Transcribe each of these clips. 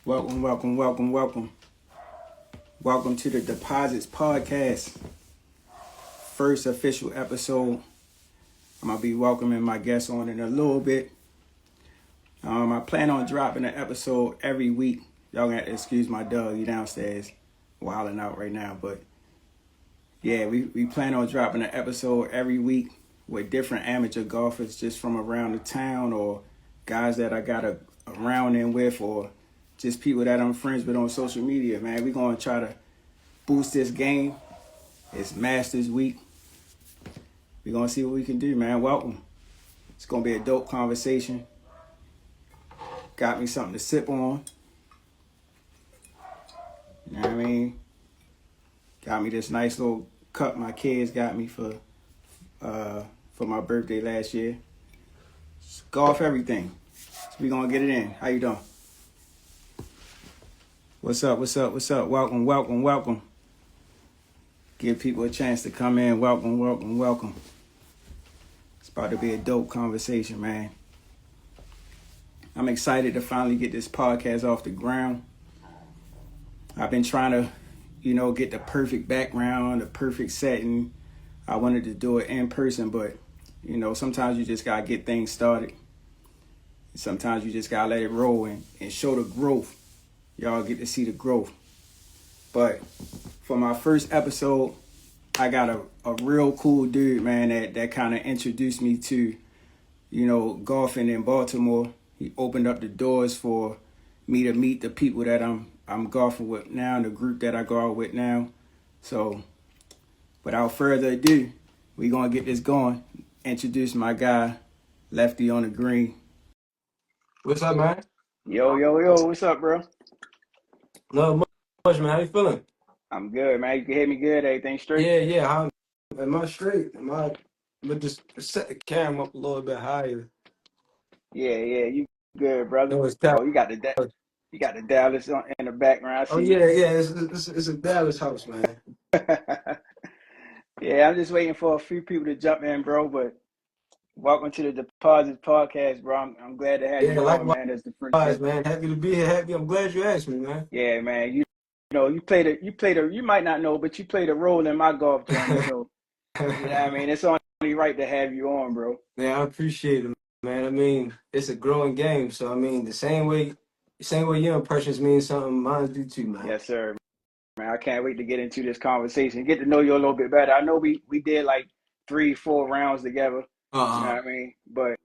Welcome, welcome, welcome, welcome. Welcome to the Deposits Podcast. First official episode. I'm going to be welcoming my guests on in a little bit. I plan on dropping an episode every week. Y'all got to excuse my dog. He downstairs wilding out right now. But yeah, we plan on dropping an episode every week with different amateur golfers just from around the town or guys that I got a round in with or just people that I'm friends with on social media, man. We're going to try to boost this game. It's Masters Week. We're going to see what we can do, man. Welcome. It's going to be a dope conversation. Got me something to sip on. You know what I mean? Got me this nice little cup my kids got me for my birthday last year. It's golf everything. So we're going to get it in. How you doing? What's up? Welcome, welcome, welcome. Give people a chance to come in. Welcome, welcome, welcome. It's about to be a dope conversation, man. I'm excited to finally get this podcast off the ground. I've been trying to, get the perfect background, the perfect setting. I wanted to do it in person, but, sometimes you just got to get things started. Sometimes you just got to let it roll and show the growth. Y'all get to see the growth. But for my first episode, I got a real cool dude, man, that kind of introduced me to, golfing in Baltimore. He opened up the doors for me to meet the people that I'm golfing with now, the group that I go out with now. So without further ado, we're going to get this going. Introduce my guy, Lefty on the Green. What's up, man? Yo, what's up, bro? Not much, man. How you feeling? I'm good, man. You can hear me good? Everything straight? Yeah. Am I straight? But just set the camera up a little bit higher. Yeah, you good, brother. No, it's Oh, you got the Dallas in the background. I Oh see you. yeah. It's a Dallas house, man. Yeah, I'm just waiting for a few people to jump in, bro. But welcome to the Deposits Podcast, bro. I'm glad to have Yeah, you on, likewise, man. As the first guest. man. Happy to be here. Happy. I'm glad you asked me, man. Yeah, man. You might not know, but you played a role in my golf journey. So I mean, it's only right to have you on, bro. Yeah, I appreciate it, man. I mean, it's a growing game, so I mean, the same way your impressions mean something, mine do too, man. Yes, sir. Man, I can't wait to get into this conversation, get to know you a little bit better. I know we did like 3-4 rounds together. You know what I mean? But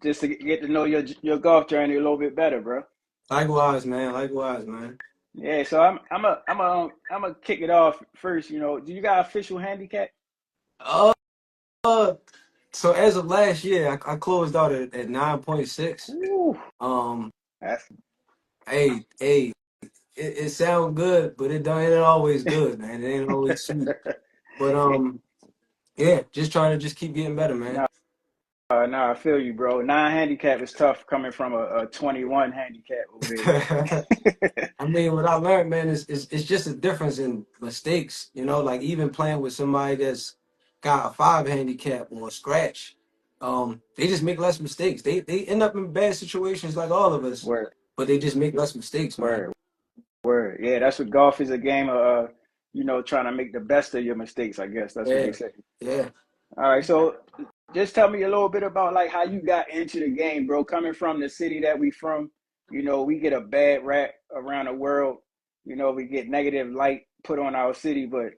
just to get to know your golf journey a little bit better, bro. Likewise, man. Likewise, man. Yeah, so I'm a kick it off first. Do you got official handicap? Uh, so as of last year, I closed out at 9.6. Ooh, Um, that's hey, it sounds good, but it ain't always good, man. It ain't always sweet. But yeah, just trying to just keep getting better, man. no, I feel you, bro. 9 handicap is tough coming from a 21 handicap over there. I mean, what I learned, man, is it's just a difference in mistakes. Like even playing with somebody that's got a 5 handicap or a scratch, they just make less mistakes. They end up in bad situations like all of us, Word, but they just make less mistakes, man. word. Word. Yeah, that's what golf is, a game of trying to make the best of your mistakes, I guess. That's what they Yeah, say. yeah. All right, so just tell me a little bit about like how you got into the game, bro. Coming from the city that we from, we get a bad rap around the world. We get negative light put on our city, but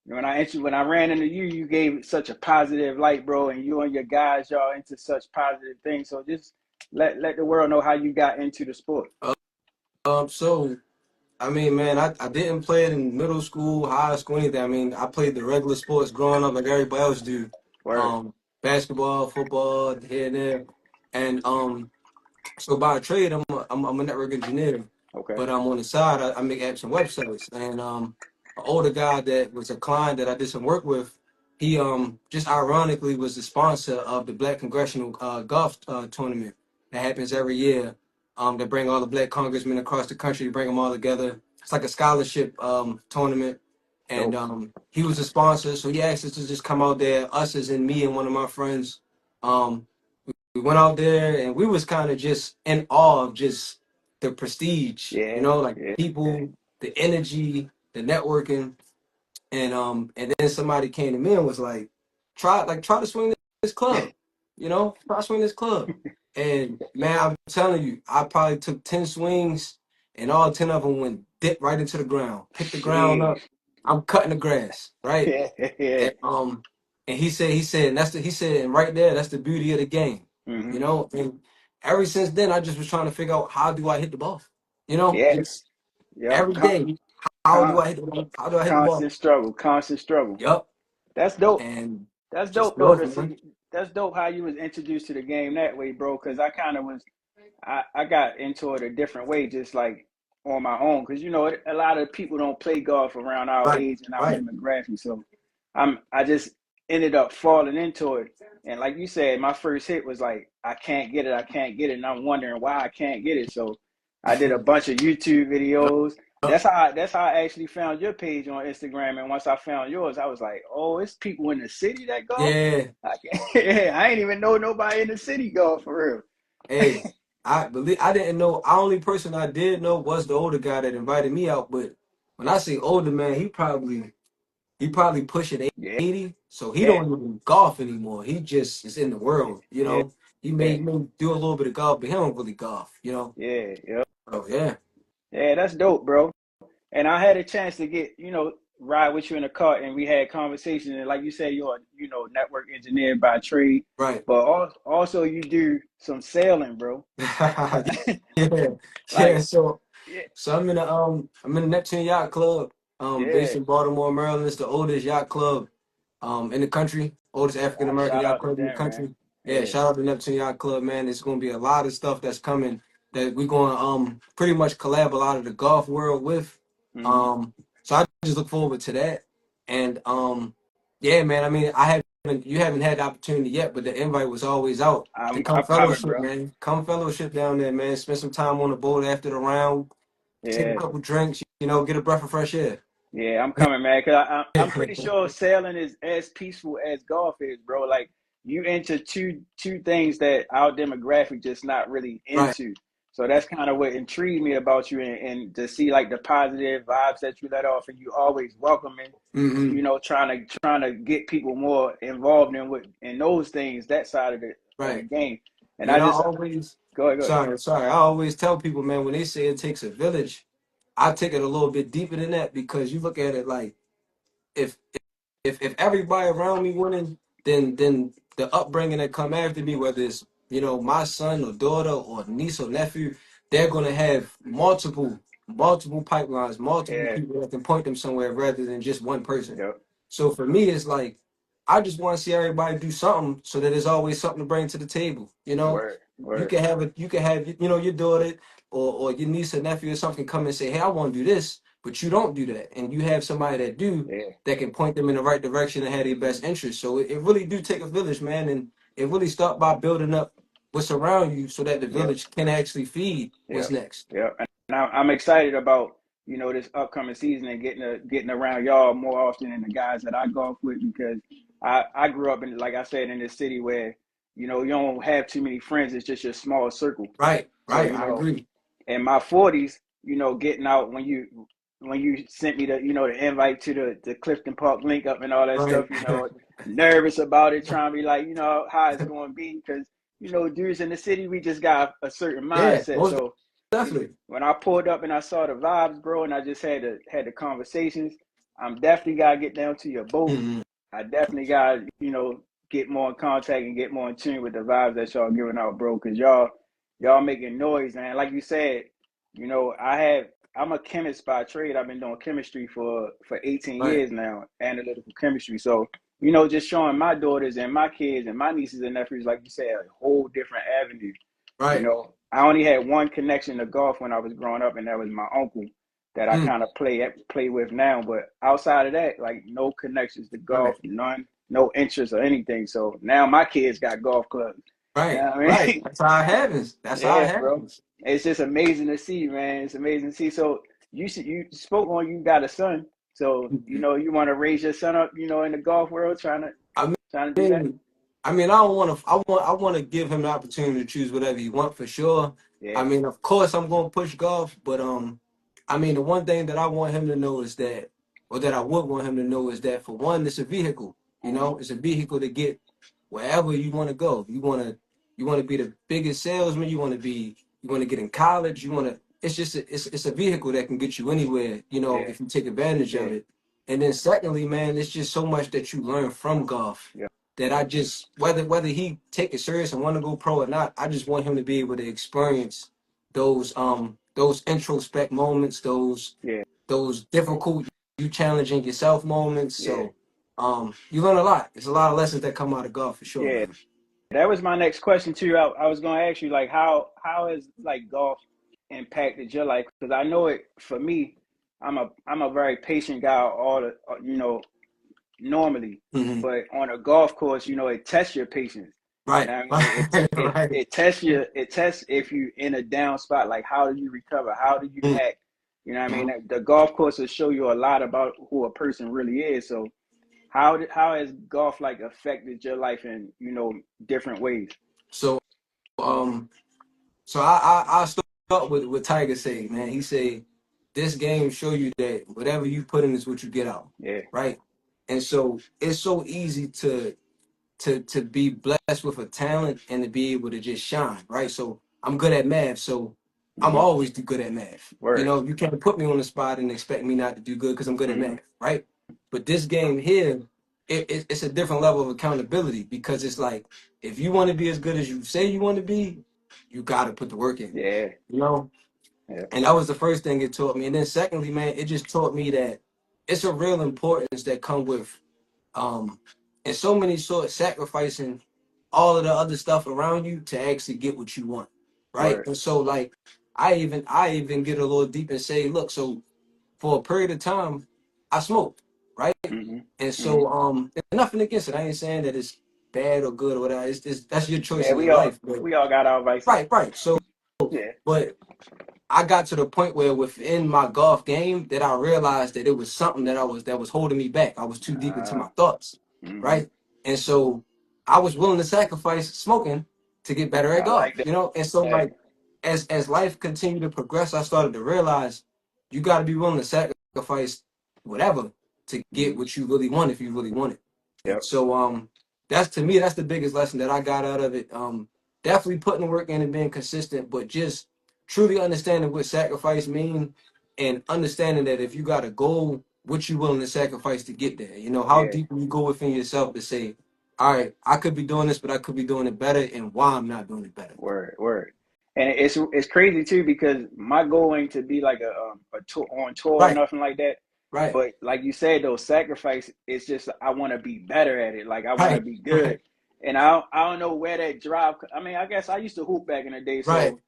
when I ran into you, you gave such a positive light, bro, and you and your guys, y'all into such positive things. So just let the world know how you got into the sport. So I mean, man, I didn't play it in middle school, high school, anything. I mean, I played the regular sports growing up like everybody else do. Word. Um, Basketball, football, here and there. And so by trade, I'm a network engineer, Okay. but on the side, I make apps and websites. And an older guy that was a client that I did some work with, he just ironically was the sponsor of the Black Congressional Golf Tournament that happens every year. They bring all the black congressmen across the country, bring them all together. It's like a scholarship tournament, and Dope. he was a sponsor, so he asked us to just come out there, us as in me and one of my friends. We went out there and we was kind of just in awe of just the prestige, you Yeah, know, like yeah, people, the energy, the networking, and then somebody came to me and was like, try to swing this club, you know, try to swing this club. And man, I'm telling you, I probably took 10 swings and all 10 of them went dip right into the ground, pick the ground sheesh. up. I'm cutting the grass, right? Yeah, yeah. And he said, and he said, and right there, that's the beauty of the game, Hmm. you know. And ever since then, I just was trying to figure out how do I hit the ball, you know, Yeah, just yep. every day. How do Con- I hit the ball? How do I hit the ball? constant struggle, constant struggle. Yup, That's dope. and That's just dope do though it, to man. see. That's dope how you was introduced to the game that way, bro. Because I kind of was. I got into it a different way, just like on my own. Because you know, a lot of people don't play golf around our Right, age and our right. demographic. So I just ended up falling into it. And like you said, my first hit was like, I can't get it, I can't get it, and I'm wondering why I can't get it. So I did a bunch of YouTube videos. That's how I actually found your page on Instagram. And once I found yours, I was like, oh, it's people in the city that golf. Yeah. I ain't even know nobody in the city golf for real. Hey, I didn't know. The only person I did know was the older guy that invited me out. But when I say older man, he probably pushing Yeah, 80, so he yeah, don't even golf anymore. He just is in the world, you yeah, know. He may do a little bit of golf, but he don't really golf, you know. yeah, yeah. Oh yeah, Yeah, that's dope, bro. And I had a chance to get, ride with you in the car, and we had conversations. And like you said, you're network engineer by trade, right. but also you do some sailing, bro. Yeah, yeah. Like, So yeah, So I'm in the Neptune Yacht Club, based yeah. in Baltimore, Maryland. It's the oldest yacht club in the country, oldest African American Shout yacht out to club in the them, man. country. Yeah, Yeah. shout out to Neptune Yacht Club, man. It's gonna be a lot of stuff that's coming that we're gonna pretty much collab a lot of the golf world with. Hmm. So I just look forward to that. And yeah, man, I mean you haven't had the opportunity yet, but the invite was always out to come I'm coming, fellowship, bro. man. Come fellowship down there, man. Spend some time on the boat after the round, take a Yeah. couple drinks, get a breath of fresh air. Yeah, I'm coming, man. Cause I'm pretty sure sailing is as peaceful as golf is, bro. Like you into two things that our demographic just not really Right. into. So that's kind of what intrigued me about you, and to see like the positive vibes that you let off, and you always welcoming, Hmm. trying to get people more involved in those things, that side of the Right. game. And And I I just always, go ahead, go ahead. sorry, I always tell people, man, when they say it takes a village, I take it a little bit deeper than that because you look at it like if if everybody around me winning, then the upbringing that come after me, whether it's my son or daughter or niece or nephew, they're gonna have multiple pipelines, multiple Yeah, people that can point them somewhere rather than just one person. yep, So for me, it's like I just want to see everybody do something so that there's always something to bring to the table. word, You word, can have it. You can have your daughter or your niece or nephew or something come and say, "Hey, I want to do this," but you don't do that, and you have somebody that do yeah, that can point them in the right direction and have their best interest. So it really do take a village, man, and it really start by building up what's around you so that the yep. village can actually feed Yeah, what's next. yeah, and I'm excited about this upcoming season and getting around y'all more often than the guys that I golf with, because I grew up in, like I said, in this city where you don't have too many friends. It's just your small circle. Right, So right. I agree. in my 40s, getting out when you sent me the invite to the Clifton Park link up and all that Right. stuff, nervous about it, trying to be like, how it's going to be, because dudes in the city, we just got a certain Yeah, mindset. most So definitely. when I pulled up and I saw the vibes, bro, and I just had the conversations, I'm definitely gotta get down to your boat. Mhm. I definitely gotta, get more in contact and get more in tune with the vibes that y'all giving out, bro. Cause y'all making noise, man. Like you said, I'm a chemist by trade. I've been doing chemistry for 18 Right, years now, analytical chemistry. So, just showing my daughters and my kids and my nieces and nephews, like you said, a whole different avenue. right. I only had one connection to golf when I was growing up, and that was my uncle that I Mm, kind of play with now. But outside of that, like no connections to golf, right, none, no interest or anything. So now my kids got golf clubs. You know right, what I right. mean? That's how it happens. That's how it Yeah, bro. happens. It's just amazing to see, man. It's amazing to see. So you spoke on, you got a son. So Mhm. you want to raise your son up, in the golf world, trying to I trying to do that. mean, I mean, I don't want to. I want to give him the opportunity to choose whatever he wants for sure. I Yeah. mean, of course, I'm going to push golf, but I mean, the one thing that I want him to know is that, or that I would want him to know is that, for one, it's a vehicle. You Mm-hmm. know, it's a vehicle to get wherever you want to go. You want to be the biggest salesman. You want to get in college. You want to. It's just it's a vehicle that can get you anywhere. You know, Yeah. if you take advantage of Yeah. it. And then secondly, man, it's just so much that you learn from golf Yeah. that I just, whether he take it serious and want to go pro or not, I just want him to be able to experience those introspect moments, Yeah. those difficult, you challenging yourself moments. Yeah. So you learn a lot. There's a lot of lessons that come out of golf for sure, Yeah. man. That was my next question too. I was going to ask you, like, how has like golf impacted your life? Because I know it for me. I'm a very patient guy. All the normally, Hmm. but on a golf course, it tests your patience. You Right, know what I mean? right, right. It tests if you in a down spot, like how do you recover? How do you act? You know what I mean? Mhm. The golf course will show you a lot about who a person really is. So how has golf like affected your life in different ways? So um, I start with what Tiger say, man. He say this game show you that whatever you put in is what you get out, Yeah. right? And so it's so easy to be blessed with a talent and to be able to just shine, right? So I'm good at math, so I'm Mm-hmm. always do good at math. You Word. know, you can't put me on the spot and expect me not to do good because I'm good at Mm-hmm. math, right? But this game here, it's a different level of accountability because it's like if you want to be as good as you say you want to be, you got to put the work in, Yeah. you know? Yeah. And that was the first thing it taught me. And then secondly, man, it just taught me that it's a real importance that come with um and so many sort of sacrificing all of the other stuff around you to actually get what you want, right? Word. And so like I even get a little deep and say, look, so for a period of time I smoked, right? And Mm-hmm. Mm-hmm. so nothing against it. I ain't saying that it's bad or good or whatever. It's that's your choice Yeah. in your We all life. But we all got our vices. right. So Yeah. but I got to the point where within my golf game that I realized that it was something that was holding me back. I was too deep into Ah. my thoughts, Mm-hmm. right? And so I was willing to sacrifice smoking to get better at I like golf, that. you know? And so Hey. like as life continued to progress, I started to realize you got to be willing to sacrifice whatever to get Mm-hmm. what you really want if you really want it. And Yep. so that's to me that's the biggest lesson that I got out of it. Definitely putting the work in and being consistent, but just truly understanding what sacrifice mean and understanding that if you got a goal, what you willing to sacrifice to get there. You know, how Yeah. deep you go within yourself to say, all right, I could be doing this, but I could be doing it better, and why I'm not doing it better. Word, word, and it's crazy too because my goal ain't to be like a tour on tour or Right, nothing like that. right, But like you said, though, sacrifice. It's just I want to be better at it. Like I want to right, be right, good, and I don't know where that drive. I mean, I guess I used to hoop back in the day, right. so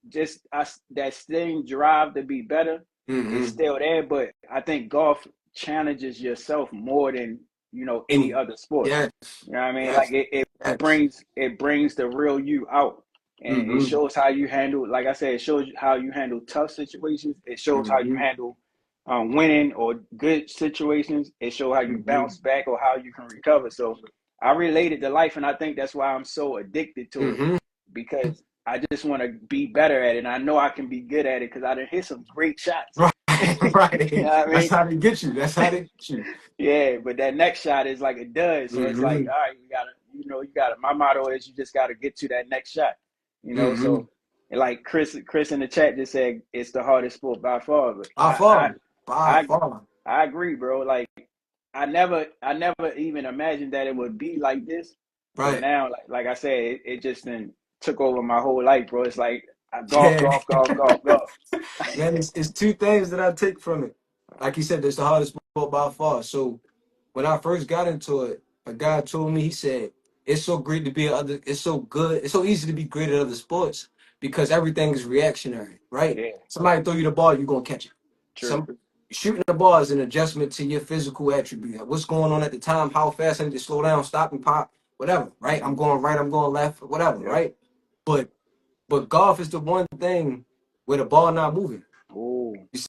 just that same drive to be better is Mm-hmm. still there. But I think golf challenges yourself more than any And other sport. yes, You know what I mean? Like yes, it yes. brings the real you out, and it Mm-hmm. shows how you handle. Like I said, it shows you how you handle tough situations. It shows how you Mm-hmm. handle winning or good situations. It shows how you Mm-hmm. bounce back or how you can recover. So I related to life, and I think that's why I'm so addicted to it Mm-hmm. because I just want to be better at it. And I know I can be good at it because I done hit some great shots. Right, You know right. what I That's mean? how they get you. That's how they get you. Yeah, but that next shot is like a dud. So it's like, Mm-hmm. all right, you gotta. My motto is you just gotta get to that next shot. Mm-hmm. So like Chris in the chat just said it's the hardest sport by far. But By far, by I, far. I agree, bro. Like I never even imagined that it would be like this. But Right. now, like I said, it just then took over my whole life, bro. It's like golf, Yeah. golf, golf, golf, golf. Man, it's two things that I take from it. Like you said, it's the hardest sport by far. So when I first got into it, a guy told me, he said, it's so great to be it's so good, it's so easy to be great at other sports because everything is reactionary, right? Yeah, Somebody throw you the ball, you're gonna catch it. true. Some shooting the ball is an adjustment to your physical attribute. Like, what's going on at the time, how fast I need to slow down, stop and pop, whatever, right? I'm Hmm. going right, I'm going left, whatever, Yep. right? But but golf is the one thing where the ball not moving. Oh, You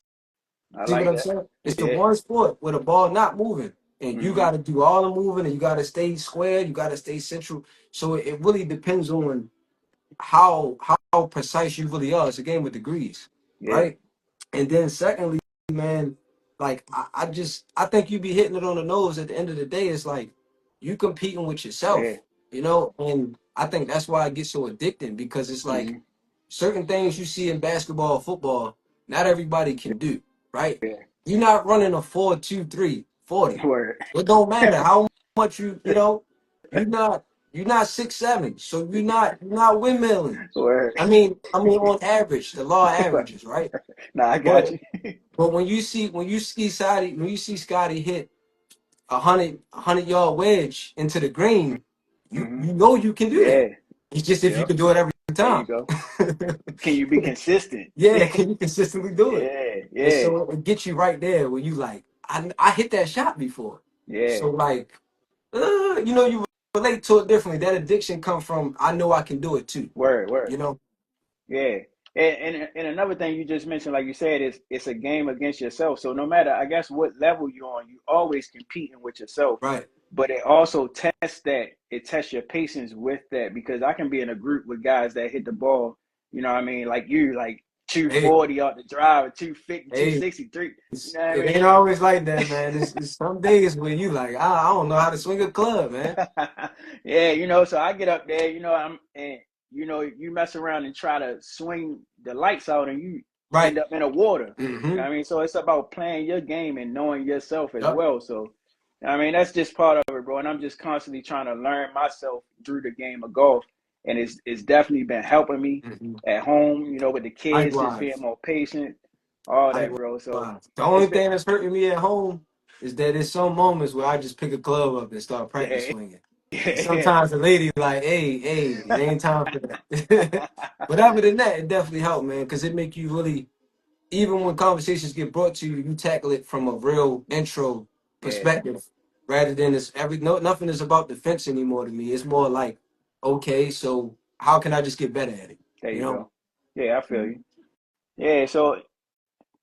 I see what like I'm that. saying? It's the Yeah. one sport where the ball not moving. and you got to do all the moving, and you got to stay square, you got to stay central. So it really depends on how precise you really are. It's a game with degrees, Yeah. right? And then secondly, man, like I think you be hitting it on the nose. At the end of the day, it's like you competing with Yeah. yourself, you know. And I think that's why it gets so addicting, because it's like certain things you see in basketball, football, not everybody can do, right? Yeah. You're not running a 4.23 40. Word. It don't matter how much you know, you're not you're not 6'7", so you're not windmilling. Word. I mean on average, the law of averages, right? Nah, I got But you. but when you see Scotty hit a hundred yard wedge into the green, you hmm you know you can do Yeah. that. It's just if you Yep. can do it every There you time. go. Can you be consistent? Yeah, can you consistently do it? Yeah. And Yeah. so it gets you right there where you like, I hit that shot before. Yeah. So like, you relate to it differently. That addiction comes from I know I can do it too. Word. Word. You know? Yeah. And another thing you just mentioned, like you said, is it's a game against yourself. So no matter, I guess, what level you're on, you always competing with yourself. Right. But it also tests that. It tests your patience with that, because I can be in a group with guys that hit the ball, you know what I mean, like you, like Hey, 240 off the drive, or 250, hey, 263. You know it what ain't always like that, man. It's some days where you like, I don't know how to swing a club, man. I mean? Yeah, so I get up there, and you mess around and try to swing the lights out, and you Right. end up in the water. You know Mm-hmm. what I mean? So it's about playing your game and knowing yourself as Yep. well. So I mean, that's just part of it, bro. And I'm just constantly trying to learn myself through the game of golf. And it's definitely been helping me Mm-hmm. at home, with the kids, just being Likewise. more patient, all that, bro. So Likewise. The it's only been, thing that's hurting me at home is that there's some moments where I just pick a club up and start practice yeah, swinging. And yeah, sometimes the lady like, hey, it ain't time for that. But other than that, it definitely helped, man, because it make you really, even when conversations get brought to you, you tackle it from a real intro yeah. perspective, rather than nothing is about defense anymore to me. It's more like, okay, so how can I just get better at it? There You you know? go. Yeah, I feel you. Yeah, so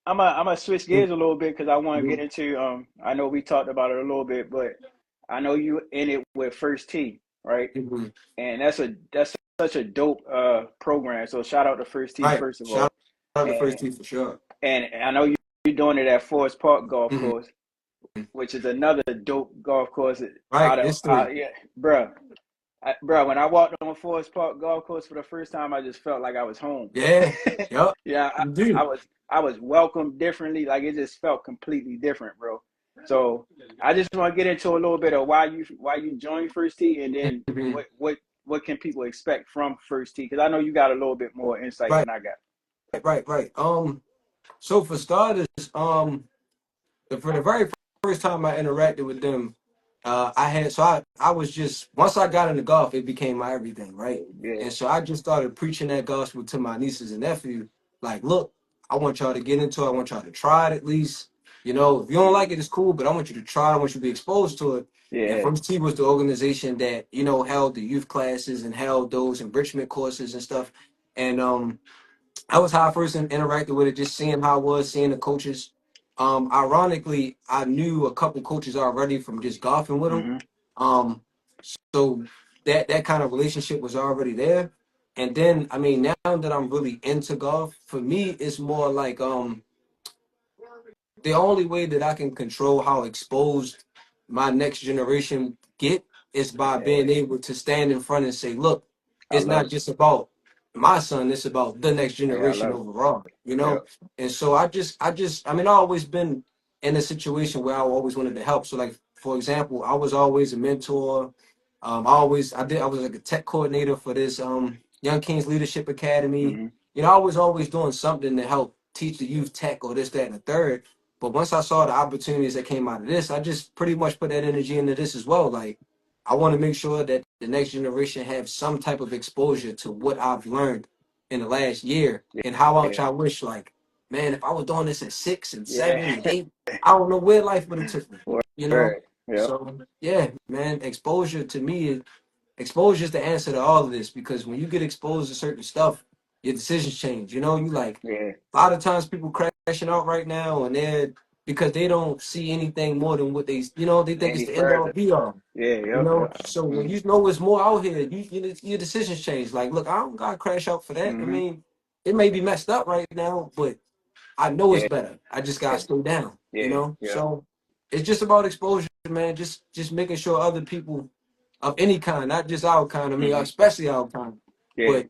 I'm gonna switch gears a little bit, because I want to get Mm-hmm. into I know we talked about it a little bit, but I know you in it with First Tee, right? Mm-hmm. And that's such a dope program. So shout out to First Tee, Right. first of Shout all. out to And First Tee for sure. I know you're doing it at Forest Park Golf Mm-hmm. Course, which is another dope golf course Right. It's three. yeah, bro. When I walked on Forest Park Golf Course for the first time, I just felt like I was home. Yeah. Yup. Yeah, You I do. was I was welcomed differently. Like, it just felt completely different, bro. So I just want to get into a little bit of why you joined First Tee, and then Mhm. what can people expect from First Tee? Because I know you got a little bit more insight Right. than I got. Right. So for starters, for the very first time I interacted with them, I was just, once I got into golf, it became my everything, right? Yeah, And so I just started preaching that gospel to my nieces and nephew. Like, look, I want y'all to get into it. I want y'all to try it at least. You know, if you don't like it, it's cool, but I want you to try it. I want you to be exposed to it. And yeah, First Tee was the organization that, held the youth classes and held those enrichment courses and stuff. And that was how I first interacted with it, just seeing how it was, seeing the coaches. Ironically, I knew a couple coaches already from just golfing with them. hmm So that kind of relationship was already there. And then, I mean, now that I'm really into golf, for me, it's more like the only way that I can control how exposed my next generation get is by yeah. being able to stand in front and say, look, I it's love not it. just about my son, it's about the next Yeah, I generation love it. overall, you know? Yep. And so I always been in a situation where I always wanted to help. So like, for example, I was always a mentor. I was like a tech coordinator for this Young Kings Leadership Academy. hmm I was always doing something to help teach the youth tech or this, that, and the third. But once I saw the opportunities that came out of this, I just pretty much put that energy into this as well. Like, I want to make sure that the next generation have some type of exposure to what I've learned in the last year, and how much Yeah, I wish, like, man, if I was doing this at 6 and 7 and yeah. 8, I don't know where life would have took me. You know? Word. Yep. So yeah, man, exposure is the answer to all of this, because when you get exposed to certain stuff, your decisions change. You like, Yeah. a lot of times people crashing out right now and they're because they don't see anything more than what they think Any it's the end all further? be all. Yeah, You yep, know, yep. so when Mm, you know it's more out here, your decisions change. Like, look, I don't gotta crash out for that. I mm-hmm. mean, it may be messed up right now, but I know it's Yeah, better. I just gotta stay down. yeah, yeah. So it's just about exposure, man. Just making sure other people of any kind, not just our kind. I mean, Mm-hmm. especially our kind, Yeah, but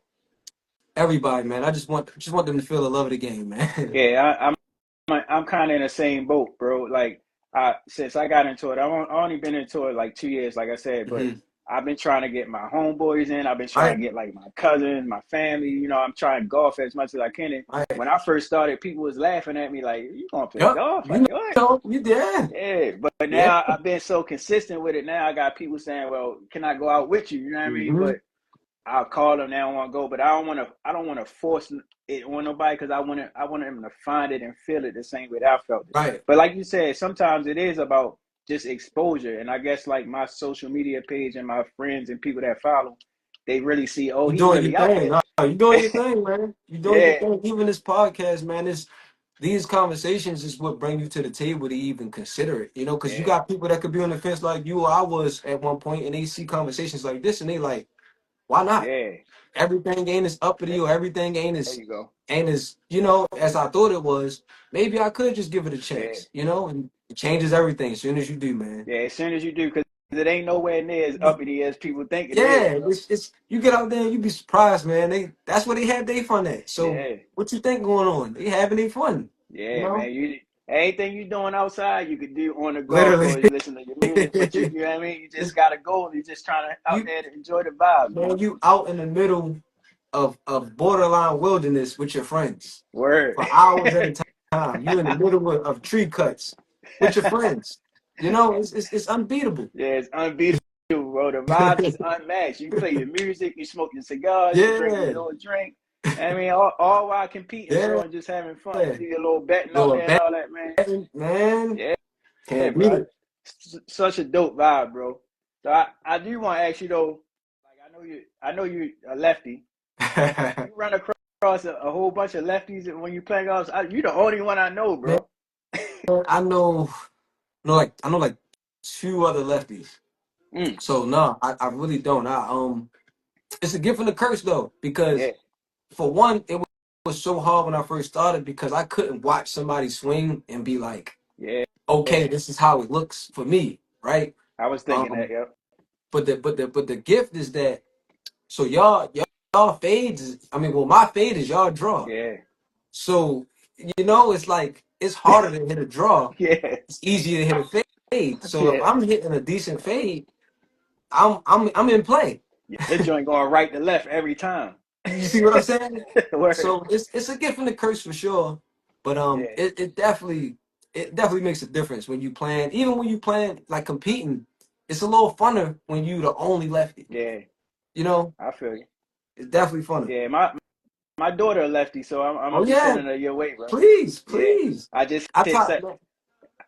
everybody, man. I just want them to feel the love of the game, man. yeah. I'm kind of in the same boat, bro. Like, since I got into it, I only been into it like 2 years, like I said, but Hmm. I've been trying to get my homeboys in. I've been trying Right, to get like my cousins, my family. You know, I'm trying golf as much as I can. And right. when I first started, people was laughing at me like, "You gonna play Yep. golf? You Like what?" know, you did. Yeah, but Yeah. now I've been so consistent with it. Now I got people saying, "Well, can I go out with you?" You know what I mean? Hmm. But I'll call them. They don't want to go, but I don't want to. I don't want to force it on nobody because I want them to find it and feel it the same way that I felt it. Right. But like you said, sometimes it is about just exposure, and I guess like my social media page and my friends and people that follow, they really see, oh, You he doing your really out thing. here. No, you doing your thing, man. You doing your Yeah, thing. Even this podcast, man, these conversations is what bring you to the table to even consider it. Because you yeah, got people that could be on the fence like you or I was at one point, and they see conversations like this, and they like, why not? yeah. Everything ain't as uppity, or everything ain't There as you go. as I thought it was. Maybe I could just give it a Yeah, chance, and it changes everything as soon as you do, man. yeah. As soon as you do, because it ain't nowhere near as uppity as people think it is, Yeah, bro. it's you get out there and you be surprised, man. That's where they have their fun at. So Yeah. what you think going on? They having their fun, you Yeah, know? man. You anything you doing outside, you could do on the golf Literally. course. You listen to your music, but you know what I mean. You just It's, gotta go. You just trying to out you there to enjoy the vibes, man, man. you out in the middle of borderline wilderness with your friends Word. for hours at a time. You in the middle of tree cuts with your friends. It's unbeatable. Yeah, it's unbeatable, bro. The vibes is unmatched. You play your music, you smoke your cigars, you drink your Yeah, little drink. I mean, all while competing, bro, yeah, and just having fun. You yeah. do your little betting out Lord there and all that, man. man, Yeah, yeah, can't beat bro. it. Such a dope vibe, bro. So I do want to ask you though. Like I know you a lefty. Do you run across a whole bunch of lefties when you play golf? You the only one I know, Man, bro. I know like two other lefties. Mm, So no, I really don't. It's a gift and a curse though, because yeah, for one, it was so hard when I first started because I couldn't watch somebody swing and be like, yeah, okay, yeah. this is how it looks for me, right? I was thinking that. Um, Yep. but the gift is that so y'all fades. I mean, well, my fade is y'all draw. Yeah, So it's like it's harder to hit a draw. yeah, It's easier to hit a fade. So if yeah. I'm hitting a decent fade, I'm in play. Your joint going right to left every time. You see what I'm saying? Word. So it's a gift and a curse for sure. But Yeah, it definitely makes a difference when you plan. Even when you plan like competing, it's a little funner when you the only lefty. yeah. You know, I feel you. it's definitely funner. Yeah, my daughter a lefty, so I'm Oh gonna be yeah, sending her your way, bro. please, Yeah, please. I just I hit tried. sec.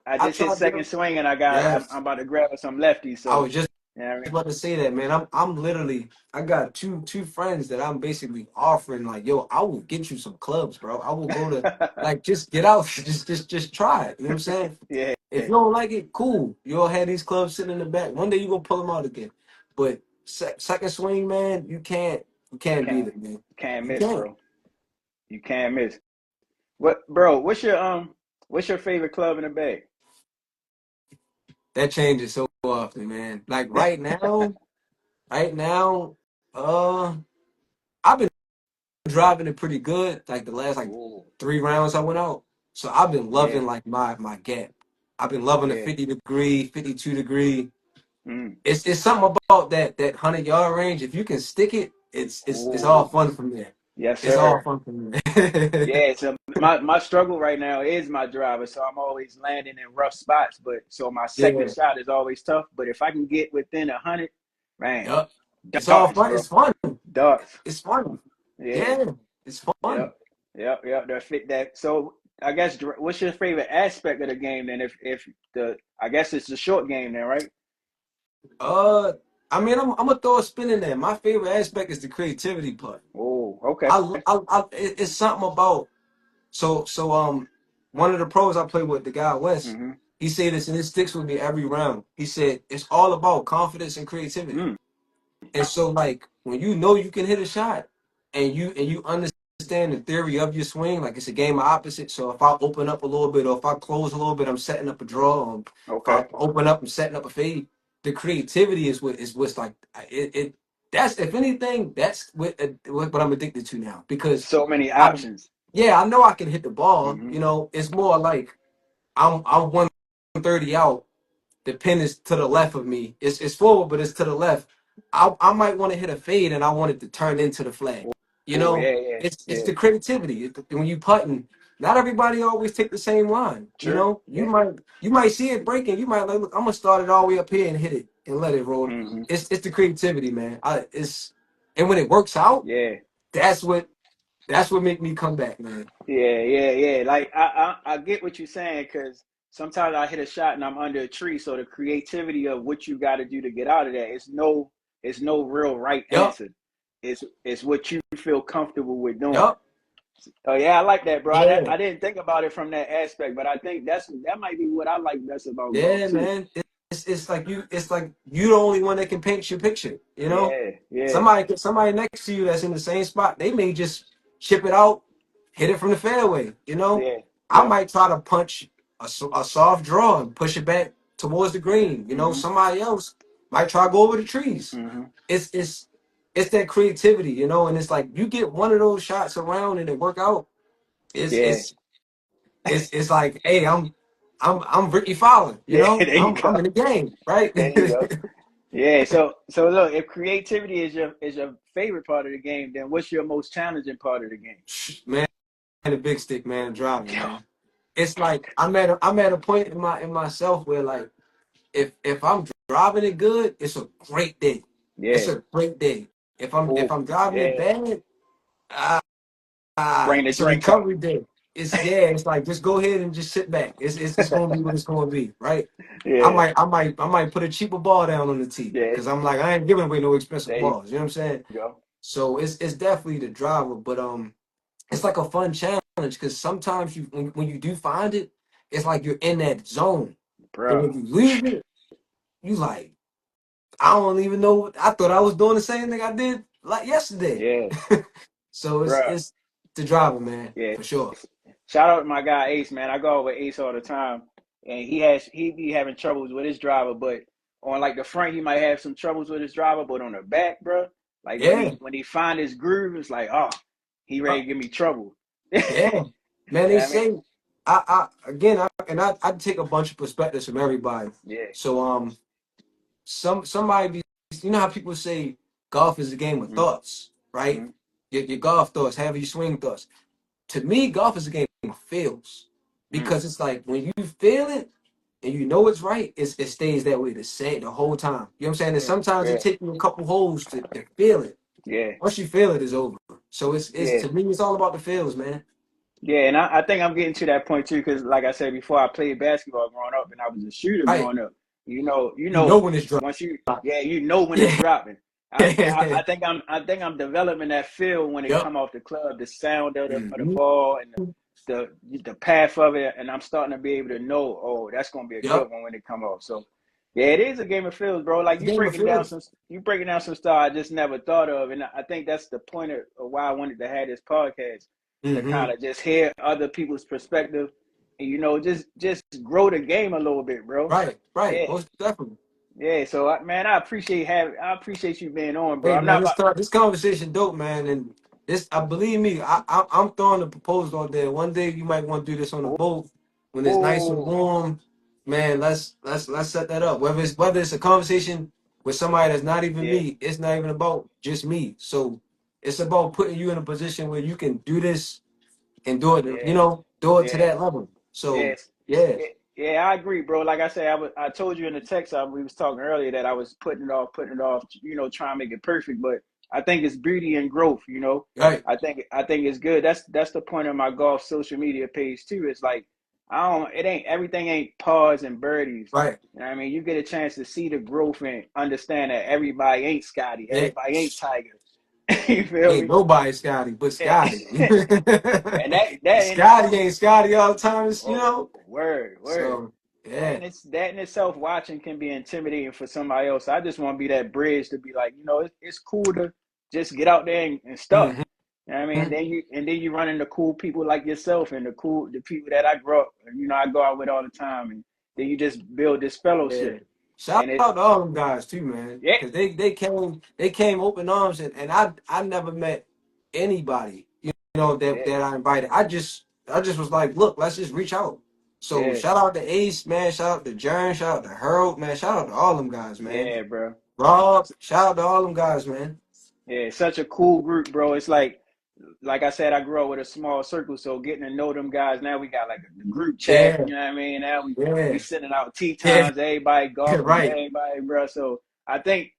I I just hit tried second to. swing, and I'm Yes, about to grab her some lefties. I So, was just you know what I mean? about to say that, man. I'm literally. I got two friends that I'm basically offering like, yo, I will get you some clubs, bro. I will go to like just get out, just try it. You know what I'm saying? Yeah, If you don't like it, cool. You'll have these clubs sitting in the back. One day you gonna pull them out again. But second swing, man, you can't beat can't it, man. can't You miss, can't. bro. You can't miss. What's your favorite club in the bag? That changes so often, man. Like right now, uh, I've been driving it pretty good. Like the last like Ooh, 3 rounds I went out. So I've been yeah, loving like my gap. I've been loving the yeah. 50-degree, 52-degree. Mm. It's something about that 100-yard range. If you can stick it, it's all Ooh, fun from there. yes, It's all sir. fun from there. Yeah, so my struggle right now is my driver, so I'm always landing in rough spots. But so my second Yeah. shot is always tough. But if I can get within 100, man, Yup. It's all darts, fun. bro, It's fun. darts. It's fun. Yeah, Yeah. It's fun. yep, yep. That fit that. So I guess what's your favorite aspect of the game then? If the I guess it's the short game then, right? Uh, I mean, I'm gonna throw a spin in there. My favorite aspect is the creativity part. Oh, okay. It's something about so. one of the pros I play with, the guy West, Mm-hmm. he said this and it sticks with me every round. He said it's all about confidence and creativity. Mm. And so like when you know you can hit a shot and you understand the theory of your swing, like it's a game of opposite. So if I open up a little bit or if I close a little bit, I'm setting up a draw. If I Okay. open up, I'm setting up a fade. The creativity is what's like it that's if anything, that's what I'm addicted to now because So many I options. yeah, I know I can hit the ball. Mm-hmm. You know, it's more like I'm 130 out, the pin is to the left of me. It's forward, but it's to the left. I might want to hit a fade, and I want it to turn into the flag. You Oh, know, yeah, yeah, it's yeah. the creativity. When you putting, not everybody always take the same line. You Sure. know, Yeah. you might see it breaking. You might like, look, I'm gonna start it all the way up here and hit it and let it roll. Mm-hmm. It's the creativity, man. And when it works out, Yeah. that's what make me come back, man. Yeah, yeah, yeah. Like I get what you're saying because sometimes I hit a shot and I'm under a tree. So the creativity of what you got to do to get out of that, it's no real right Yup, answer. It's what you feel comfortable with doing. yup, Oh yeah, I like that, bro. yeah. I didn't think about it from that aspect, but I think that might be what I like best about golf Yeah, too. man. It's like you the only one that can paint your picture. You know, Yeah, yeah. somebody next to you that's in the same spot, they may just chip it out, hit it from the fairway. You know, Yeah. I Yep. might try to punch a soft draw and push it back towards the green. You know, Mm-hmm. somebody else might try to go over the trees. Mm-hmm. It's it's it's that creativity, you know, and it's like you get one of those shots around and it work out. It's Yeah. it's it's like, hey, I'm Ricky Fowler, you Yeah. know, There you I'm go. in the game, right? There you go. Yeah, so look, if creativity is your favorite part of the game, then what's your most challenging part of the game? Man, the big stick, man, driving, Yo, man. It's like I'm at a point in myself where like if I'm driving it good, it's a great day. It's yeah. a great day. If Oh, I'm driving it yeah. bad, uh, Bring the it's a drinks out. recovery day. It's like just go ahead and just sit back. It's gonna be what it's gonna be, right? I Yeah, might I might I might put a cheaper ball down on the tee yeah. because I'm like I ain't giving away no expensive There you balls. You know what I'm saying? go, So it's definitely the driver, but it's like a fun challenge because sometimes when you do find it, it's like you're in that zone. But bro. when you lose it, you like I don't even know. I thought I was doing the same thing I did like yesterday. Yeah, So it's bro. it's the driver, man, Yeah. for sure. Shout out to my guy Ace, man. I go with Ace all the time, and he be having troubles with his driver, but on like the front, he might have some troubles with his driver, but on the back, bro, like Yeah, when he find his groove, it's like, oh, he uh, ready to give me trouble. yeah, man. They Yeah, I mean, say I take a bunch of perspectives from everybody. yeah. So somebody you know how people say golf is a game of thoughts, right? Mm-hmm. Your golf thoughts, have your swing thoughts. To me, golf is a game of feels Mm. because it's like when you feel it and you know it's right, it stays that way the whole time. You know what I'm saying? And Yeah, sometimes it yeah, takes you a couple holes to feel it. yeah, Once you feel it, it's over. So it's yeah. to me, it's all about the feels, man. Yeah, and I think I'm getting to that point too, because like I said before, I played basketball growing up, and I was a shooter Right? growing up. You You know know, when it's dry. once you, yeah, you know when it's Yeah. dropping. I think I'm developing that feel when it Yep. come off the club, the sound of the Mhm. ball and the path of it, and I'm starting to be able to know, oh, that's gonna be a Yep. good one when it come off. So, yeah, it is a game of feels, bro. Like It's a game of feels. you breaking down some stuff I just never thought of, and I think that's the point of why I wanted to have this podcast to Hmm. kind of just hear other people's perspective and just grow the game a little bit, bro. Right. Right. Yeah, Most definitely. yeah. So man, I appreciate you being on, bro. Hey I'm man, not about. this conversation dope, man, and this I believe me, I'm throwing a proposal out there. One day you might want to do this on a boat when it's nice and Oh, warm. Man, let's set that up. Whether it's a conversation with somebody that's not even yeah, me, it's not even about just me. So it's about putting you in a position where you can do this and do it, yeah, do it to yeah, that level. So yes, yeah, yeah, yeah. I agree, bro. Like I said, I told you in the text we was talking earlier that I was putting it off. Trying to make it perfect, but I think it's beauty and growth. right, I think it's good. That's the point of my golf social media page too. It's like I don't. It ain't everything ain't pars and birdies. right. You know what I mean? You get a chance to see the growth and understand that everybody ain't Scotty, Yeah. everybody ain't Tiger. You feel Ain't me? nobody Scotty but Scotty. And that in Scotty ain't Scotty all the time, you oh, know. word. So yeah. That in itself, watching can be intimidating for somebody else. I just want to be that bridge to be like, it's cool to just get out there and stuff. Hmm. You know what I mean? And then you run into cool people like yourself and the people that I grew up, I go out with all the time, and then you just build this Yeah. fellowship. Shout And it, out to all them guys too, man. yeah, Cause they came open arms, and I never met anybody, that yeah, I invited. I just was like, look, let's just reach out. So yeah, shout out to Ace, man, shout out to Jern, shout out to Harold, man, shout out to all them guys, man. yeah, bro. Rob, shout out to all them guys, man. Yeah, such a cool group, bro. It's like I said, I grew up with a small circle, so getting to know them guys. Now we got like a group chat. Yeah, You know what I mean? Now we yeah, sending out tea yeah, times, everybody golfing with right. everybody, bro. So I think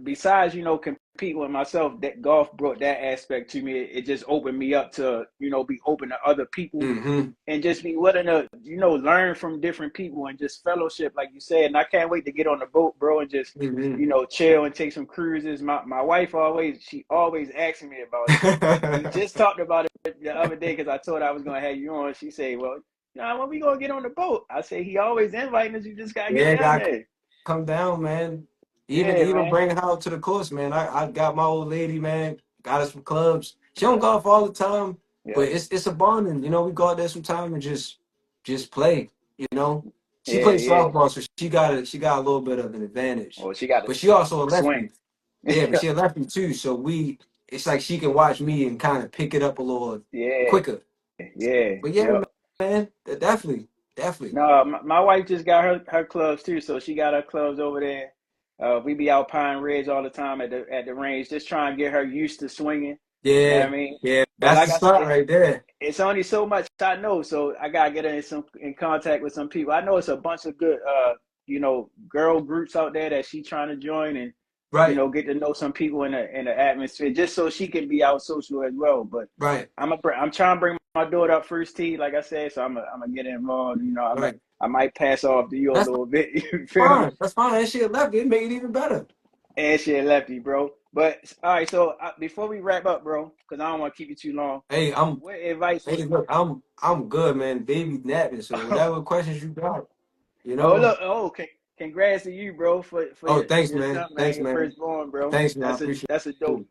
besides competing with myself, that golf brought that aspect to me. It just opened me up to be open to other people Mm-hmm. and just be willing to learn from different people and just fellowship, like you said. And I can't wait to get on the boat, bro, and just chill and take some cruises. My wife always asking me about it. We Mm-hmm. just talked about it the other day because I told her I was gonna have you on. She said, "Well, when we gonna get on the boat?" I said, "He always inviting us. You just gotta get Yeah, down gotta there." come down, man. Even Yeah, even man. bring her out to the course, man. I got my old lady, man. Got us some clubs. She don't golf all the time, but Yep. it's a bonding. We go out there sometime and just play. She Yeah, plays yeah. softball, so she got a little bit of an advantage. Oh, she got But she also a the swing. lefty. Yeah, but she a lefty too. So it's like she can watch me and kind of pick it up a little Yeah, quicker. yeah, But yeah, yep. man, definitely, definitely. No, my wife just got her clubs too, so she got her clubs over there. We be out Pine Ridge all the time at the range, just trying to get her used to swinging. You know what Yeah, I mean? yeah. But That's the like I start said, right there. it's only so much I know, so I gotta get in contact with some people. I know it's a bunch of good girl groups out there that she trying to join, and Right, get to know some people in the atmosphere, just so she can be out social as well. But right, I'm trying to bring my daughter up first tee, like I said, so I'm gonna get involved. right. I might pass off to you a That's little bit. You feel me? fine. That's fine. That shit left. It made it even better. And she a lefty, bro. But all right, so before we wrap up, bro, because I don't want to keep you too long. Hey, What advice would? hey, look, I'm good, man. Baby napping. So whatever questions you got, you Oh know. look! Congrats to you, bro, for Oh, your thanks, your man. son, man, Thanks, your man. firstborn, bro. Thanks, man. I That's a appreciate that's a dope it.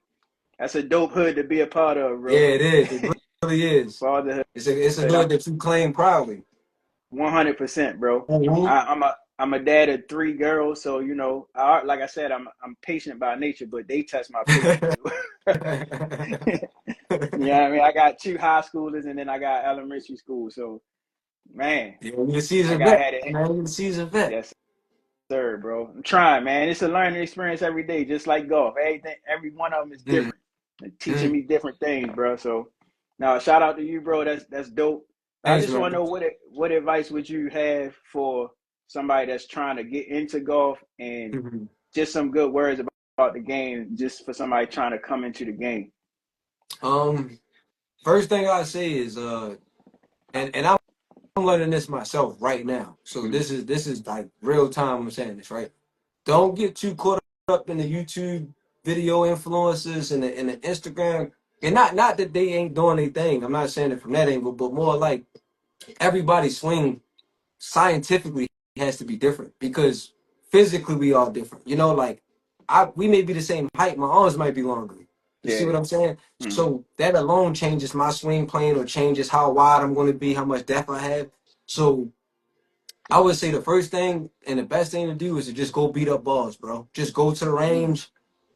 that's a dope hood to be a part of, Yeah, bro. it is. It really is. Fatherhood. It's a I'm hood that you claim proudly. 100%, bro. Mhm. I'm a dad of three girls, so like I said, I'm patient by nature, but they test my patience. Yeah, I mean, I got two high schoolers and then I got elementary school, so man, Yeah, you're a I seasoned got vet, had it. man. You're a seasoned vet. Yes, sir, bro. I'm trying, man. It's a learning experience every day, just like golf. Every one of them is Mm, different, and teaching mm. me different things, bro. So, now shout out to you, bro. That's dope. I Thanks, just want to man. know what advice would you have for somebody that's trying to get into golf, and Mhm. just some good words about the game, just for somebody trying to come into the game. Um, First thing I say is and I'm learning this myself right now. So Mm, this is like real time. I'm saying this right. Don't get too caught up in the YouTube video influencers and the Instagram. And not that they ain't doing anything. I'm not saying it from that angle, but more like everybody's swing scientifically has to be different because physically we all different. Like we may be the same height, my arms might be longer. You see yeah. what I'm saying? Mm, So that alone changes my swing plane or changes how wide I'm going to be, how much depth I have. So I would say the first thing and the best thing to do is to just go beat up balls, bro. Just go to the mm, range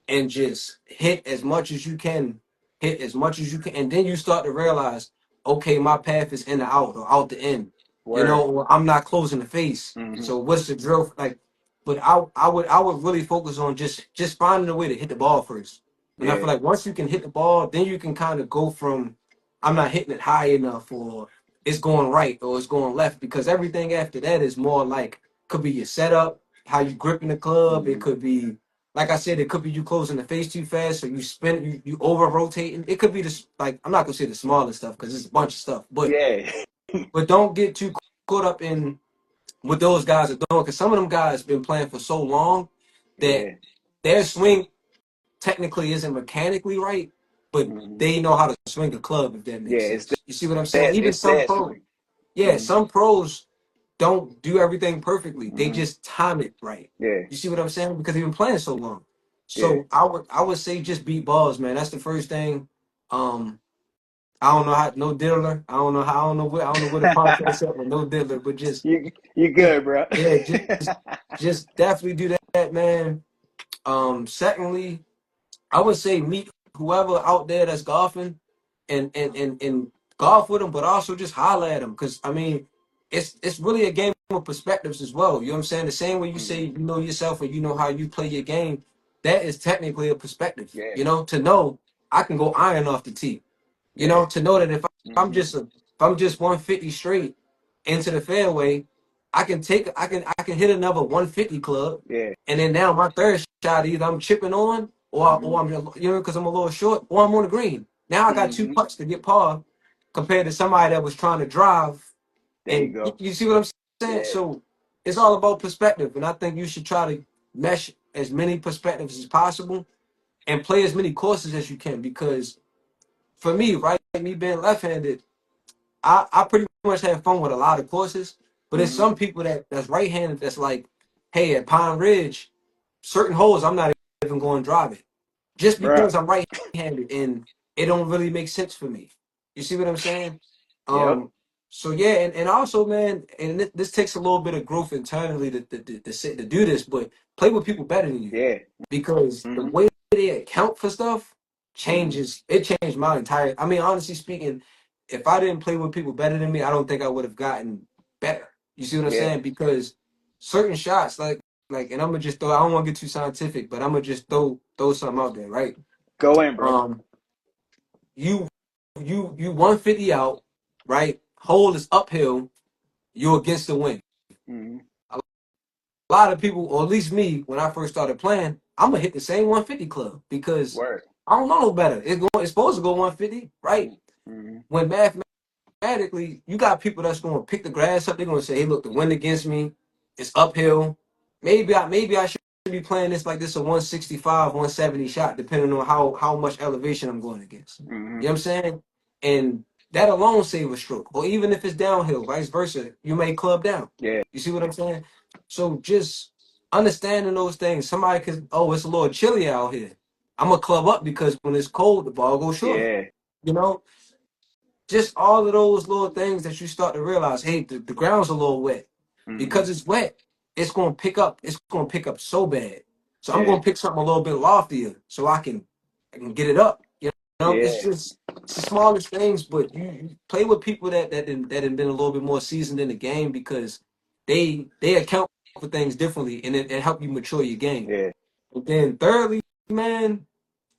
and just hit as much as you can, hit as much as you can, and then you start to realize, okay, my path is in the out or out the in, word. or I'm not closing the face. Hmm. So what's the drill? Like, but I would really focus on just finding a way to hit the ball first. And I Yeah. feel like once you can hit the ball, then you can kind of go from I'm not hitting it high enough or it's going right or it's going left because everything after that is more like could be your setup, how you gripping the club. It Hmm. could be like I said, it could be you closing the face too fast, or you spin, you over rotating. It could be this, like I'm not gonna say the smallest stuff because it's a bunch of stuff, but Yeah. don't get too caught up in what those guys are doing because some of them guys been playing for so long that Yeah. their swing technically isn't mechanically right, but Mhm. they know how to swing a club, if that makes Yeah, sense. You see what I'm saying? Even it's some that pros, swing. yeah, Mhm. some pros don't do everything perfectly. They Mhm. just time it right. Yeah, You see what I'm saying? Because they've been playing so long. yeah. So I would say just beat balls, man. That's the first thing. Um, I don't know how no diddler. I don't know where the podcast at with no diddler, but You good, bro. yeah, just definitely do that, man. Secondly, I would say meet whoever out there that's golfing and golf with them, but also just holler at them. Cause I mean, it's really a game of perspectives as well. You know what I'm saying? The same way you say Mhm. you know yourself or you know how you play your game, that is technically a perspective. Yeah, You know, to know I can go iron off the tee. You yeah. know, to know that Mhm. if I'm just 150 straight into the fairway, I can hit another 150 club, Yeah. and then now my third shot either I'm chipping on or Mhm. I'm because I'm a little short or I'm on the green. Now I got two Mhm. putts to get par compared to somebody that was trying to drive. There you And go. you see what I'm saying? Yeah. So it's all about perspective, and I think you should try to mesh as many perspectives as possible and play as many courses as you can because for me, right, me being left-handed, I pretty much have fun with a lot of courses. But there's Mhm. some people that's right-handed that's like, hey, at Pine Ridge, certain holes I'm not even going to drive it just Bruh. because I'm right-handed and it don't really make sense for me. You see what I'm saying? Yep. Um. So yeah, and also, man, and this takes a little bit of growth internally to do this, but play with people better than you Yeah. because the Mhm. way they account for stuff Mhm. changes. It changed my entire. I mean, honestly speaking, if I didn't play with people better than me, I don't think I would have gotten better. You see what I'm Yeah. saying? Because certain shots, and I'm gonna just throw. I don't want to get too scientific, but I'm gonna just throw something out there, right? Go in, bro. Um, you you 150 out, right? Hole is uphill. You're against the wind. Mhm. A lot of people, or at least me, when I first started playing, I'm gonna hit the same 150 club because Word. I don't know no better. It's supposed to go 150, right? Mhm. When mathematically, you got people that's gonna pick the grass up. They're gonna say, "Hey, look, the wind against me. It's uphill. Maybe I should be playing this like this a 165, 170 shot, depending on how much elevation I'm going against." You Mhm. know what I'm saying? And that alone save a stroke. Or even if it's downhill, vice versa, you may club down. Yeah. You see what I'm saying? So just understanding those things. Somebody could, oh, it's a little chilly out here. I'm gonna club up because when it's cold, the ball goes short. Yeah. You know, just all of those little things that you start to realize, hey, the ground's a little wet. Mhm. Because it's wet, it's gonna pick up so bad. So I'm Yeah. gonna pick something a little bit loftier so I can get it up. You know, Yeah. it's the smallest things, but you play with people that have been a little bit more seasoned in the game because they account for things differently and it help you mature your game. Yeah. And then thirdly, man,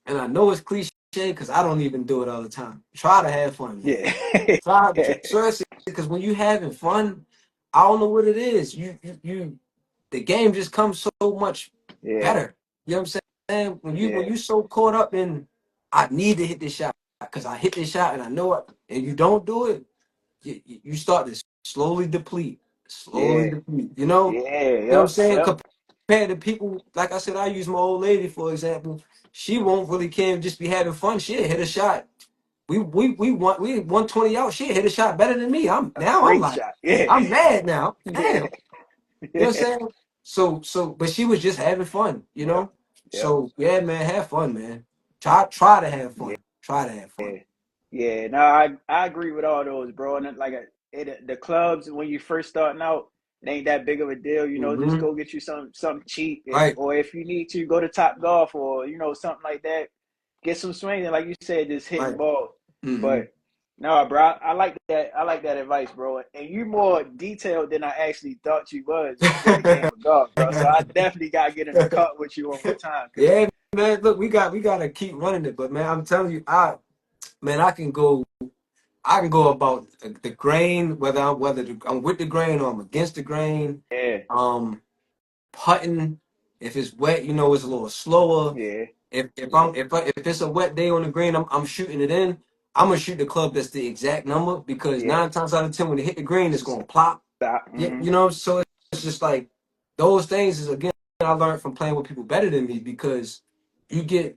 and I know it's cliche because I don't even do it all the time. Try to have fun, man. Yeah. Try Yeah. seriously because when you having fun, I don't know what it is. The game just comes so much Yeah. better. You know what I'm saying? When Yeah. you so caught up in I need to hit this shot because I hit this shot and I know it, and you don't do it, you start to slowly Yeah. deplete. You know Yeah. what I'm Yep. saying? Yep. Compared to people, like I said, I use my old lady for example. She won't really care and just be having fun. She'll hit a shot. We 120 out. She hit a shot better than me. A I'm great like, shot. Yeah. I'm mad now. Yeah. Damn. You know what I'm saying? But she was just having fun, you Yep. know? Yep. So yeah, man, have fun, man. Try to have Yeah. fun. Try to have fun. Yeah. No, I agree with all those, bro. And the clubs when you first starting out, it ain't that big of a deal. You know, just Hmm. go get you something cheap. Right. Or if you need to go to Top Golf or something like that, get some swinging. Like you said, just hitting Right. balls. Hmm. But no, bro, I like that. I like that advice, bro. And you more detailed than I actually thought you was with the game of golf, bro. So I definitely gotta get in the cut with you one more time, cause Yeah, man. Look, we gotta keep running it, but man, I'm telling you, man, I can go about the grain, I'm with the grain or I'm against the grain. yeah, Um, Putting, if it's wet, it's a little slower. yeah, If it's a wet day on the green, I'm shooting it in. I'm gonna shoot the club that's the exact number because yeah. 9 times out of 10 when it hit the green, it's Just gonna plop. stop. Yeah, Mm-hmm. so it's just like those things is again I learned from playing with people better than me because you get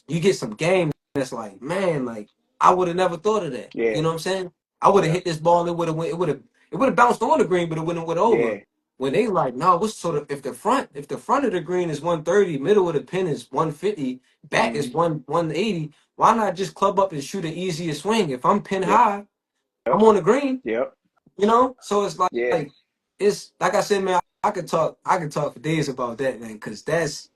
you get some game that's like, man, like I would have never thought of that. Yeah. You know what I'm saying? I would have Yeah. hit this ball, it would have bounced on the green, but it wouldn't went over. Yeah. When they like, no, what's sort of if the front of the green is 130, middle of the pin is 150, back is Mm-hmm. 180, why not just club up and shoot an easier swing? If I'm pin Yep. high, I'm on the green, Yep. you know? So it's Yeah. like it's like I said, man, I could talk for days about that, man, because that's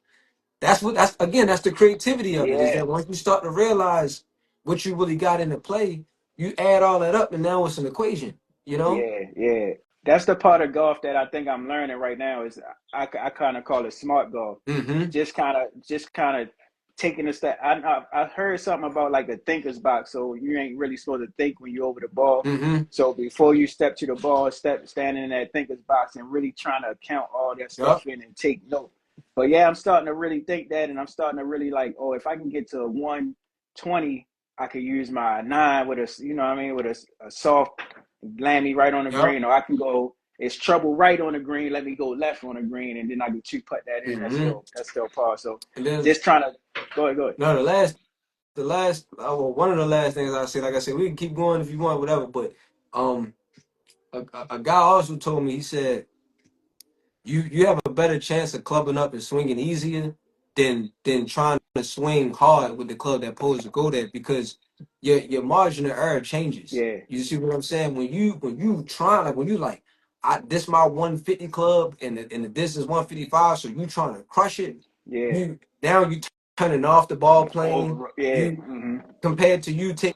the creativity of it. Is Yeah. that once you start to realize what you really got into play, you add all that up, and now it's an equation. You know? Yeah. Yeah. That's the part of golf that I think I'm learning right now. Is I kind of call it smart golf. Mm-hmm. Just kind of taking a step. I heard something about like the thinker's box. So you ain't really supposed to think when you're over the ball. Mm-hmm. So before you step to the ball, standing in that thinker's box and really trying to count all that Yup. stuff in and take note. But yeah, I'm starting to really think that, and I'm starting to really like, oh, if I can get to 120, I could use my 9 with a, you know what I mean, with a soft land me right on the Yup. green, or I can go. It's trouble right on the green. Let me go left on the green, and then I can put that in. Mm-hmm. That's still par. So And then just trying to go ahead, go ahead. no, well, one of the last things I said, like I said, we can keep going if you want, whatever. But um, a guy also told me, he said, you have a better chance of clubbing up and swinging easier than trying to swing hard with the club that poses to go there, because your margin of error changes. Yeah, You see what I'm saying? When you try, like when you like, this my 150 club and the distance 155, so you trying to crush it. yeah, You turning off the ball plane. over, yeah, You compared to you taking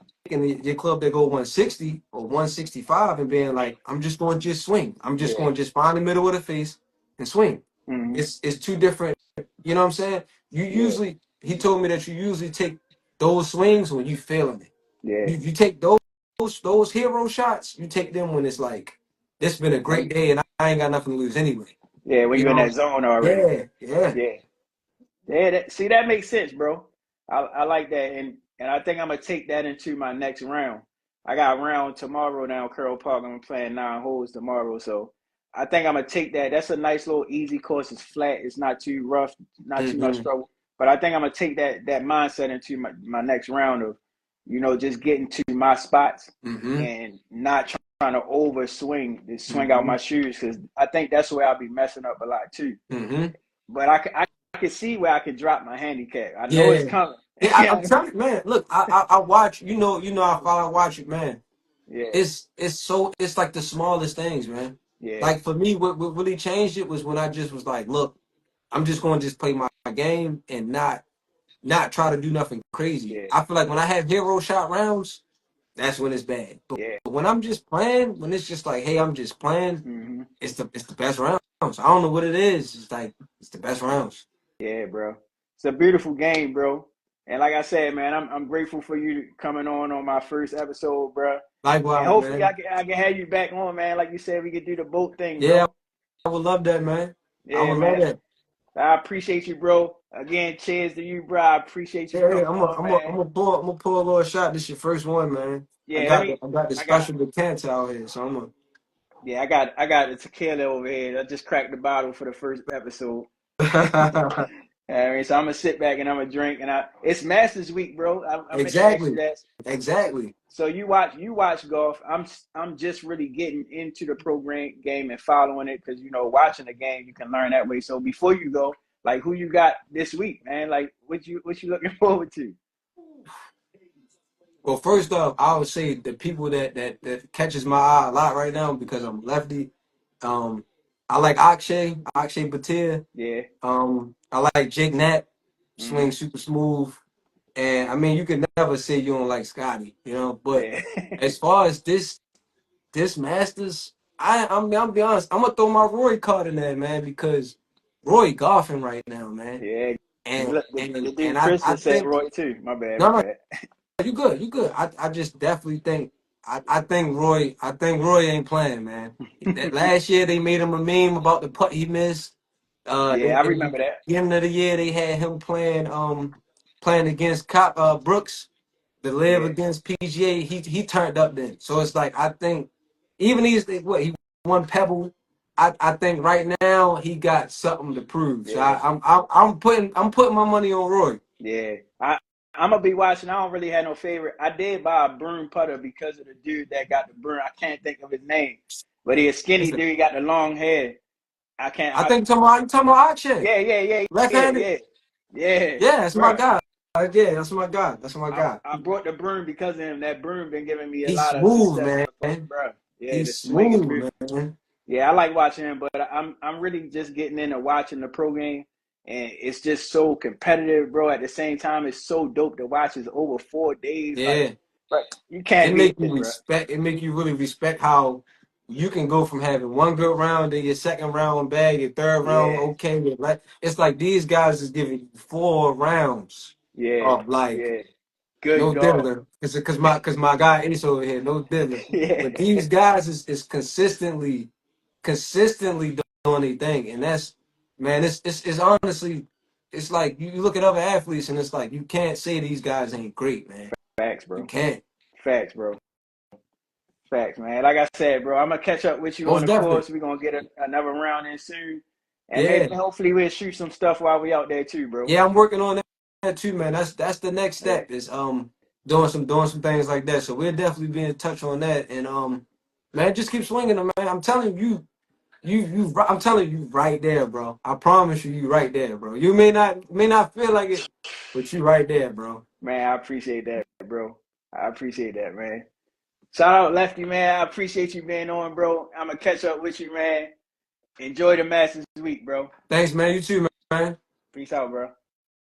your club that go 160 or 165 and being like, I'm just going to just swing. I'm just yeah, going to just find the middle of the face and swing. mm-hmm, It's two different. You know what I'm saying? yeah, He told me that you usually take those swings when you feeling it. yeah. You take those hero shots. You take them when it's like, this been a great When day and I ain't got nothing to lose anyway. yeah, when You you're in know? that zone already. Yeah, yeah. Yeah, yeah. See, that makes sense, bro. I like that, and I think I'm gonna take that into my next round. I got a round tomorrow down Curl Park. I'm playing 9 holes tomorrow, so I think I'm gonna take that. That's a nice little easy course. It's flat. It's not too rough. Not too much Mm-hmm. trouble. But I think I'm gonna take that mindset into my next round of, just getting to my spots Mm-hmm. and not trying to over swing, just swing out Mm-hmm. my shoes, because I think that's where I'll be messing up a lot too. Mm-hmm. But I can see where I could drop my handicap. I know it's Yeah. coming. Yeah, I'm telling you, man. Look, I watch. I watch it, man. Yeah, It's like the smallest things, man. yeah, Like for me, what really changed it was when I just was like, look, I'm just going to just play my game and not try to do nothing crazy. yeah, I feel like when I have hero shot rounds, that's when it's bad. But yeah. when I'm just playing, when it's just like, hey, I'm just playing, Hmm. it's the best rounds. I don't know what it is. It's like it's the best rounds. Yeah, bro. It's a beautiful game, bro. And like I said, man, I'm grateful for you coming on my first episode, bro. And Likewise, hopefully man. I can have you back on, man. Like you said, we could do the boat thing, Yeah, bro. I would love that, man. I Yeah, would love man. that. I appreciate you, bro. Again, cheers to you, bro. I appreciate you Yeah, yeah. coming on, man. I'm gonna pull a little shot. This your first one, man. Yeah, let me. I got the I got. special decanter out here, so I'm gonna. Yeah, I got the tequila over here. I just cracked the bottle for the first episode. I mean, so I'm gonna sit back and I'm gonna drink, and it's Masters Week, bro. I meant to ask you Exactly, that. exactly. So you watch golf. I'm just really getting into the program game and following it, because watching the game you can learn that way. So before you go, like, who you got this week, man? Like, what you looking forward to? Well, first off, I would say the people that catches my eye a lot right now because I'm lefty. Um, I like Akshay Patel. Yeah. I like Jake Knapp, swing Hmm. super smooth. And I mean, you can never say you don't like Scotty, you know. But Yeah. as far as this Masters, I'm be honest, I'm gonna throw my Roy card in there, man, because Roy golfing right now, man. Yeah. And Look, the and dude and Chris I just said think Roy too. My bad. My no, no, bad. you good. I just definitely think I think Roy ain't playing, man. That last year they made him a meme about the putt he missed. Yeah, I In the remember that. beginning of the year they had him playing against Brooks, the live Yeah. against PGA. He turned up then. So it's like I think even he won Pebble. I think right now he got something to prove. So Yeah. I'm putting my money on Roy. Yeah. I'm gonna be watching. I don't really have no favorite. I did buy a broom putter because of the dude that got the broom. I can't think of his name, but he a skinny dude. He got the long hair. I can't. I think you talking about Akshay. Yeah. Left-handed. Yeah, Yeah, that's my bro. guy. Yeah, that's my guy. That's my guy. I brought the broom because of him. That broom been giving me a He's lot of smooth, success in the park, man. bro. Yeah, the He's swing is smooth, beautiful. man. Yeah, I like watching him, but I'm really just getting into watching the pro game, and it's just so competitive, bro. At the same time, it's so dope to watch. It's over 4 days, like, Yeah. bro, you can't It beat make you it, bro. respect. It make you really respect how you can go from having one good round, then your second round bag, your third round Yeah, okay. It's like these guys is giving you 4 rounds yeah, of like yeah. Good no dog. diddler. Cause my guy Ace over here, no diddler. Yeah, But these guys is consistently doing their thing, and that's, man. It's honestly, it's like you look at other athletes, and it's like you can't say these guys ain't great, man. facts, You bro. can't. Facts, bro. Facts, man. Like I said, bro, I'm gonna catch up with you on Most the definitely. course. We're gonna get another round in soon, and maybe Yeah. hopefully we'll shoot some stuff while we out there too, bro. Yeah, I'm working on that too, man. That's the next Yeah, step is doing some things like that. So we'll definitely be in touch on that. And man, just keep swinging them, man. I'm telling I'm telling you right there, bro. I promise you right there, bro. You may not feel like it, but you right there, bro. man. I appreciate that, bro. I appreciate that, man. Shout out Lefty, man. I appreciate you being on, bro. I'm gonna catch up with you, man. Enjoy the Masters week, bro. Thanks, man. You too, man. Peace out, bro.